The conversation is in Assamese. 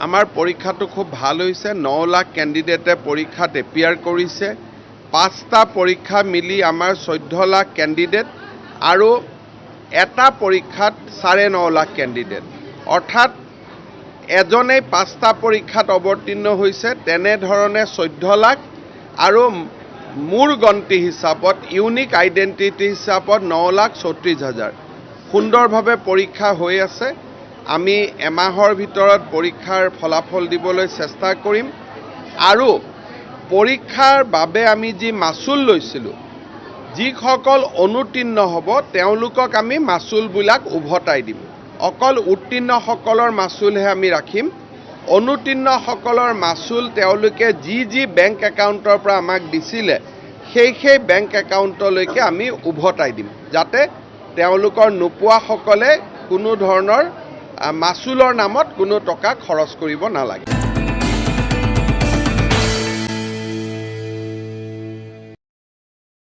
আমাৰ পৰীক্ষাটো খুব ভাল হৈছে 9 লাখ ক্যান্ডিডেটে পৰীক্ষাত এপিয়াৰ কৰিছে 5টা পৰীক্ষা মিলি আমাৰ 14 লাখ ক্যান্ডিডেট আৰু এটা পৰীক্ষাত 9.5 লাখ ক্যান্ডিডেট অৰ্থাৎ এজনেই 5টা পৰীক্ষাত অৱতীৰ্ণ হৈছে তেনে ধৰণে 14 লাখ আৰু মূৰ গন্তি হিচাপত ইউনিক আইডেন্টিটি হিচাপত 9,34,000 সুন্দৰভাৱে পৰীক্ষা হৈ আছে আমি এমাহৰ ভিতৰত পৰীক্ষাৰ ফলাফল দিবলৈ চেষ্টা কৰিম আৰু পৰীক্ষাৰ বাবে আমি যি মাচুল লৈছিলোঁ যিসকল অনুতীৰ্ণ হ'ব তেওঁলোকক আমি মাচুলবিলাক উভতাই দিম অকল উত্তীৰ্ণসকলৰ মাচুলহে আমি ৰাখিম অনুতীৰ্ণসকলৰ মাচুল তেওঁলোকে যি বেংক একাউণ্টৰ পৰা আমাক দিছিলে সেই বেংক একাউণ্টলৈকে আমি উভতাই দিম যাতে তেওঁলোকৰ নোপোৱাসকলে কোনো ধৰণৰ মাচুলৰ নামত কোনো টকা খৰচ কৰিব নালাগে